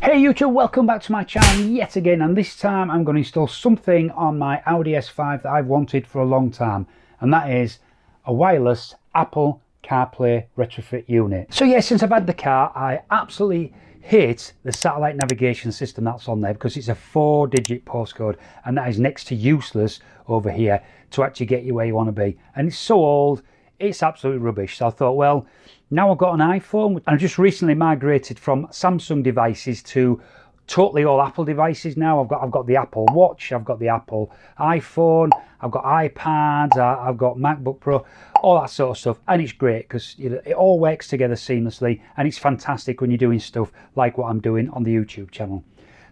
Hey YouTube, welcome back to my channel yet again, and this time I'm going to install something on my Audi S5 that I've wanted for a long time, and that is a wireless Apple CarPlay retrofit unit. So yeah, since I've had the car, I absolutely hate the satellite navigation system that's on there because it's a 4-digit postcode, and that is next to useless over here to actually get you where you want to be. And it's so old, it's absolutely rubbish. So I thought, well, now I've got an iPhone, and I've just recently migrated from Samsung devices to totally all Apple devices now. I've got the Apple Watch, I've got the Apple iPhone, I've got iPads, I've got MacBook Pro, all that sort of stuff, and it's great because it all works together seamlessly, and it's fantastic when you're doing stuff like what I'm doing on the YouTube channel.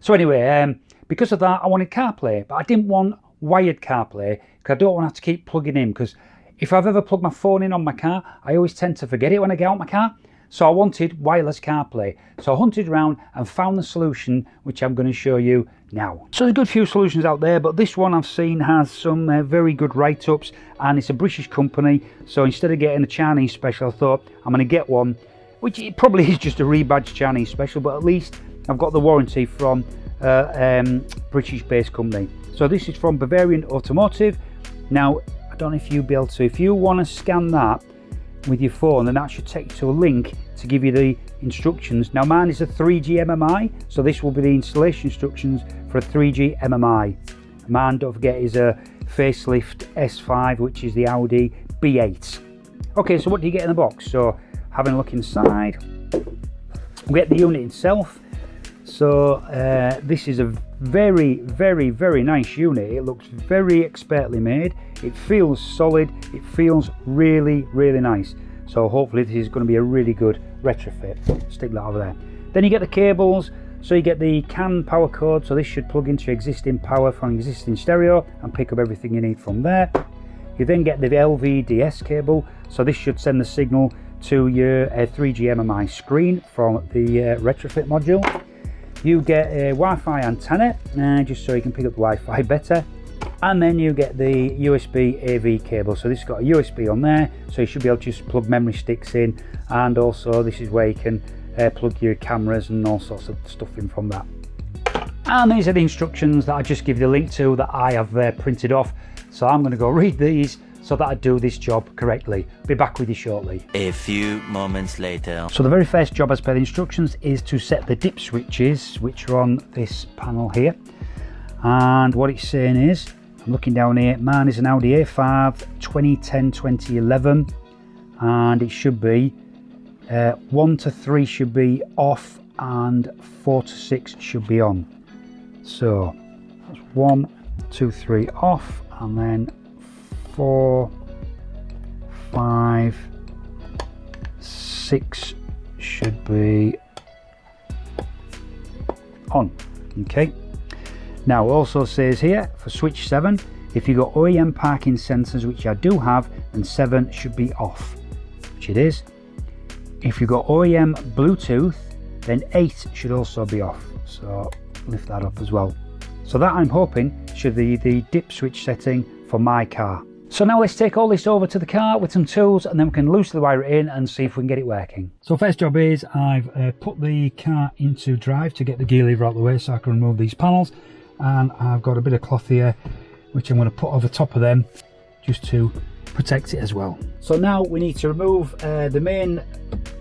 So anyway, because of that, I wanted CarPlay, but I didn't want wired CarPlay because I don't want to have to keep plugging in, because if I've ever plugged my phone in on my car, I always tend to forget it when I get out my car. So I wanted wireless CarPlay. So I hunted around and found the solution, which I'm going to show you now. So there's a good few solutions out there, but this one I've seen has some very good write-ups, and it's a British company. So instead of getting a Chinese special, I thought I'm going to get one, which it probably is just a rebadged Chinese special, but at least I've got the warranty from British-based company. So this is from Bavarian Automotive. Now, I don't know if you'll be able to, if you want to scan that with your phone, then that should take you to a link to give you the instructions. Now mine is a 3G MMI, so this will be the installation instructions for a 3G MMI. Mine, don't forget, is a facelift S5, which is the Audi B8. Okay, so what do you get in the box? So having a look inside, we get the unit itself. So this is a very nice unit. It looks very expertly made. It feels solid. It feels really nice. So hopefully this is going to be a really good retrofit. Stick that over there. Then you get the cables. So you get the CAN power cord. So this should plug into existing power from existing stereo and pick up everything you need from there. You then get the LVDS cable. So this should send the signal to your 3G MMI screen from the retrofit module. You get a Wi-Fi antenna, just so you can pick up the Wi-Fi better. And then you get the USB AV cable. So this has got a USB on there, so you should be able to just plug memory sticks in. And also this is where you can plug your cameras and all sorts of stuff in from that. And these are the instructions that I just give you the link to that I have printed off. So I'm going to go read these so that I do this job correctly. Be back with you shortly. A few moments later. So the very first job as per the instructions is to set the dip switches, which are on this panel here. And what it's saying is, I'm looking down here, mine is an Audi A5 2010-2011, and it should be 1 to 3 should be off and 4 to 6 should be on. So that's 1, 2, 3 off, and then 4, 5, 6 should be on. Okay, now it also says here for switch 7, if you got OEM parking sensors, which I do have, then 7 should be off, which it is. If you got OEM Bluetooth, then 8 should also be off, so lift that up as well. So that, I'm hoping, should be the dip switch setting for my car. So now let's take all this over to the car with some tools, and then we can loosely wire it in and see if we can get it working. So first job is I've put the car into drive to get the gear lever out of the way so I can remove these panels, and I've got a bit of cloth here which I'm going to put over top of them just to protect it as well. So now we need to remove the main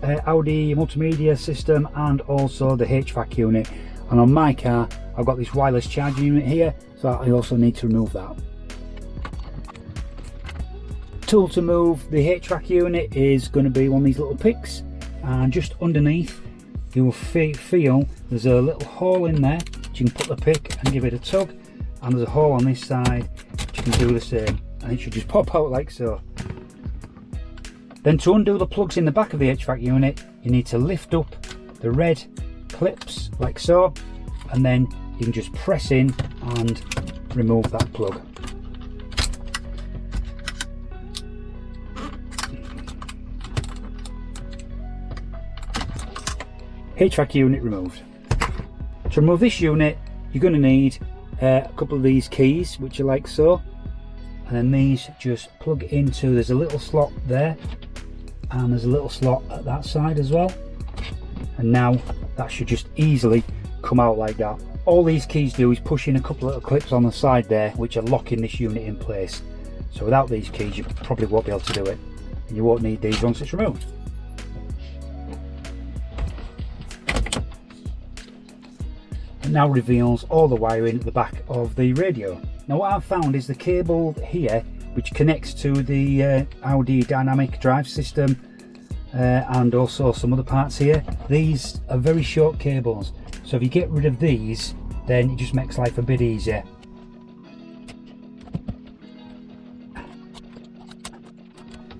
Audi multimedia system and also the HVAC unit, and on my car I've got this wireless charging unit here, so I also need to remove that. Tool to move the HVAC unit is going to be one of these little picks, and just underneath you will feel there's a little hole in there which you can put the pick and give it a tug, and there's a hole on this side which you can do the same, and it should just pop out like so. Then to undo the plugs in the back of the HVAC unit, you need to lift up the red clips like so, and then you can just press in and remove that plug. HVAC unit removed. To remove this unit, you're going to need a couple of these keys, which are like so, and then these just plug into, there's a little slot there, and there's a little slot at that side as well. And now that should just easily come out like that. All these keys do is push in a couple of little clips on the side there, which are locking this unit in place. So without these keys you probably won't be able to do it, and you won't need these once it's removed. It now reveals all the wiring at the back of the radio. Now what I've found is the cable here, which connects to the Audi dynamic drive system and also some other parts here, these are very short cables. So if you get rid of these, then it just makes life a bit easier.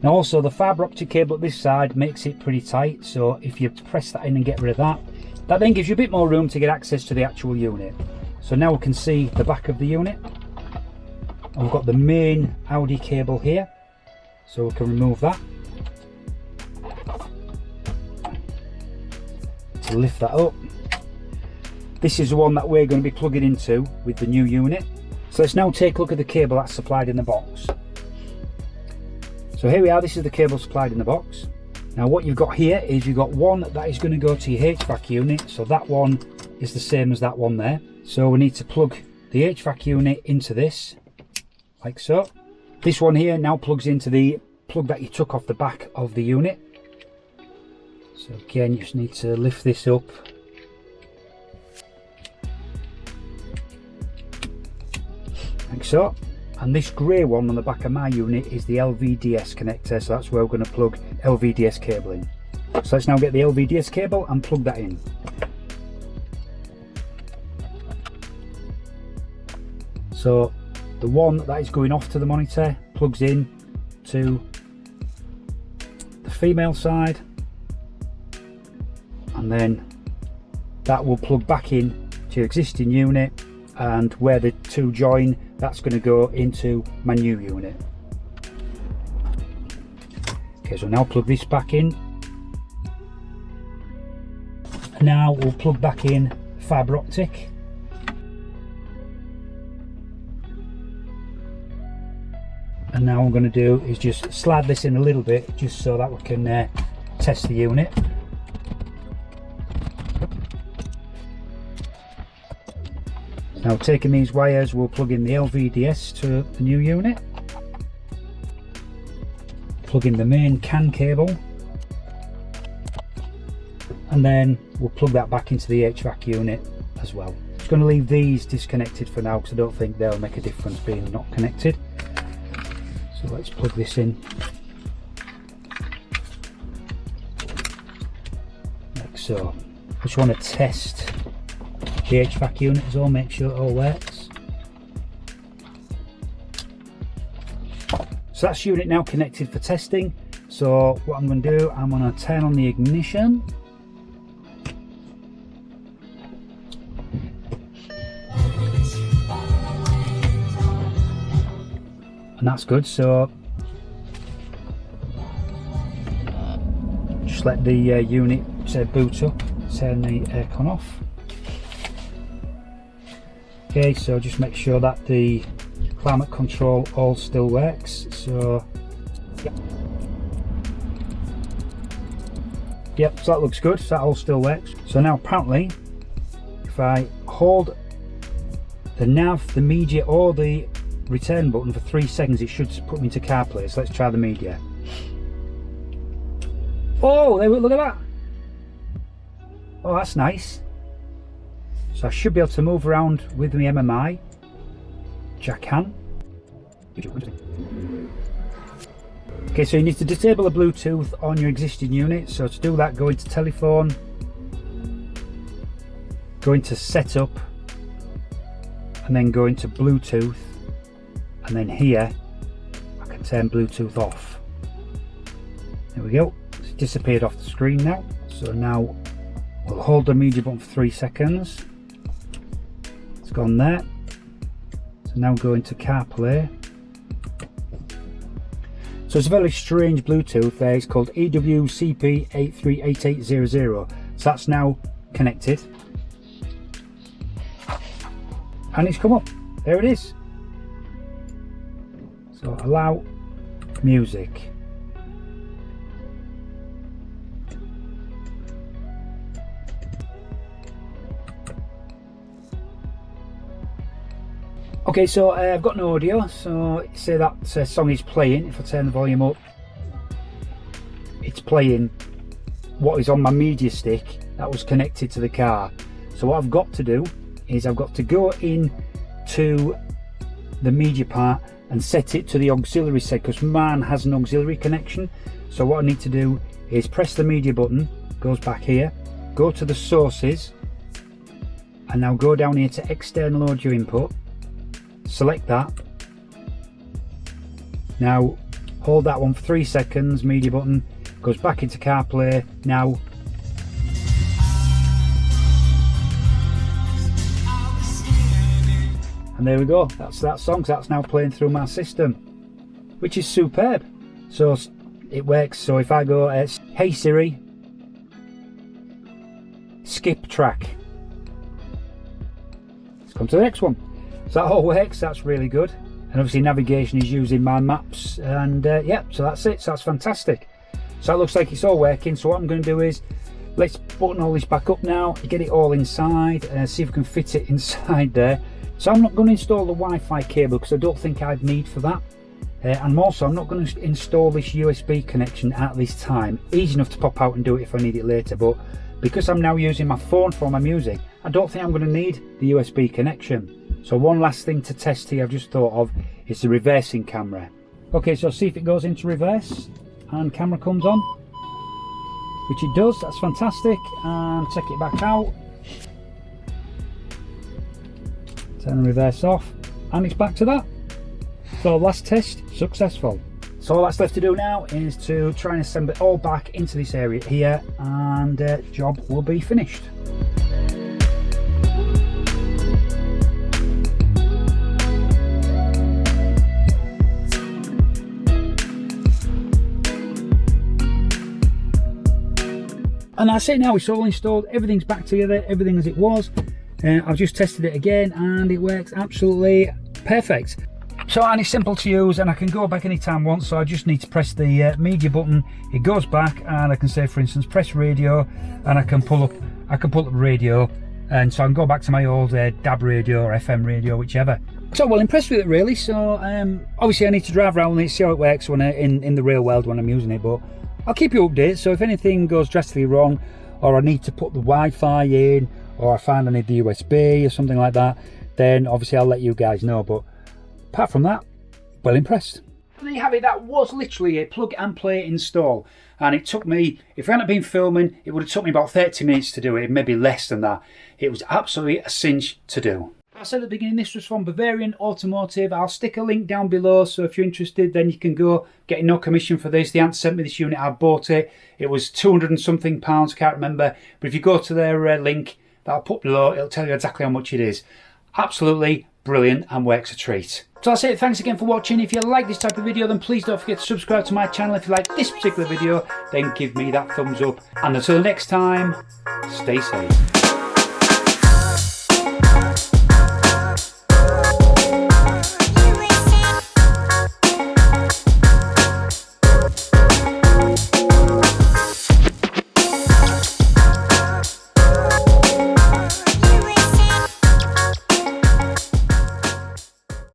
Now also the fibre optic cable at this side makes it pretty tight, so if you press that in and get rid of that, that then gives you a bit more room to get access to the actual unit. So now we can see the back of the unit. And we've got the main Audi cable here, so we can remove that. To lift that up. This is the one that we're going to be plugging into with the new unit. So let's now take a look at the cable that's supplied in the box. So here we are, this is the cable supplied in the box. Now what you've got here is you've got one that is going to go to your HVAC unit, so that one is the same as that one there. So we need to plug the HVAC unit into this, like so. This one here now plugs into the plug that you took off the back of the unit. So again, you just need to lift this up. Like so. And this grey one on the back of my unit is the LVDS connector, so that's where we're going to plug LVDS cable in. So let's now get the LVDS cable and plug that in. So the one that is going off to the monitor plugs in to the female side, and then that will plug back in to your existing unit, and where the two join, that's going to go into my new unit. Okay, so now plug this back in. And now we'll plug back in fibre optic. And now what I'm going to do is just slide this in a little bit, just so that we can test the unit. Now taking these wires, we'll plug in the LVDS to the new unit, plug in the main CAN cable, and then we'll plug that back into the HVAC unit as well. I'm just going to leave these disconnected for now because I don't think they'll make a difference being not connected. So let's plug this in like so. I just want to test the HVAC unit as well, make sure it all works. So that's unit now connected for testing. So what I'm going to do, I'm going to turn on the ignition. And that's good, so just let the unit boot up, turn the aircon off. Okay, so just make sure that the climate control all still works. So yep, so that looks good, so that all still works. So now apparently if I hold the nav, the media or the return button for 3 seconds, it should put me into CarPlay. So let's try the media. Oh, look at that. Oh, that's nice. So I should be able to move around with my MMI, which I can. Okay, so you need to disable the Bluetooth on your existing unit. So to do that, go into telephone, go into setup, and then go into Bluetooth, and then here I can turn Bluetooth off. There we go, it's disappeared off the screen now. So now we'll hold the media button for 3 seconds. It's gone there. So now go into CarPlay. So it's a very strange Bluetooth there. It's called EWCP838800. So that's now connected. And it's come up. There it is. So allow music. Okay, so I've got no audio, so say that song is playing. If I turn the volume up, it's playing what is on my media stick that was connected to the car. So what I've got to do is I've got to go in to the media part and set it to the auxiliary set, because mine has an auxiliary connection. So what I need to do is press the media button, goes back here, go to the sources, and now go down here to external audio input, select that. Now hold that one for 3 seconds, media button, goes back into CarPlay. Now and there we go, that's that song. So that's now playing through my system, which is superb. So it works. So if I go hey Siri, skip track, let's come to the next one. So that all works, that's really good. And obviously navigation is using my maps, and yeah, so that's it. So that's fantastic. So it looks like it's all working. So what I'm going to do is, let's button all this back up now, get it all inside, see if we can fit it inside there. So I'm not going to install the Wi-Fi cable because I don't think I'd need for that. And also I'm not going to install this USB connection at this time. Easy enough to pop out and do it if I need it later, but because I'm now using my phone for my music, I don't think I'm going to need the USB connection. So one last thing to test here I've just thought of is the reversing camera. Okay, so see if it goes into reverse and camera comes on, which it does. That's fantastic. And take it back out, turn the reverse off, and it's back to that. So last test successful. So all that's left to do now is to try and assemble it all back into this area here, and job will be finished. And that's it now, it's all installed, everything's back together, everything as it was. I've just tested it again and it works absolutely perfect. So, and it's simple to use, and I can go back anytime I want. So I just need to press the media button, it goes back, and I can say, for instance, press radio, and I can pull up radio, and so I can go back to my old DAB radio or FM radio, whichever. So well impressed with it really. So obviously I need to drive around with it, see how it works when in the real world when I'm using it, but I'll keep you updated. So if anything goes drastically wrong, or I need to put the Wi-Fi in, or I find I need the USB or something like that, then obviously I'll let you guys know. But apart from that, well impressed. And there you have it. That was literally a plug and play install, and it took me, if I hadn't been filming, it would have took me about 30 minutes to do it, maybe less than that. It was absolutely a cinch to do. I said at the beginning, this was from Bavarian Automotive. I'll stick a link down below, so if you're interested, then you can go. Getting no commission for this. The aunt sent me this unit, I bought it. It was 200 and something pounds, I can't remember. But if you go to their link that I'll put below, it'll tell you exactly how much it is. Absolutely brilliant and works a treat. So that's it. Thanks again for watching. If you like this type of video, then please don't forget to subscribe to my channel. If you like this particular video, then give me that thumbs up. And until next time, stay safe.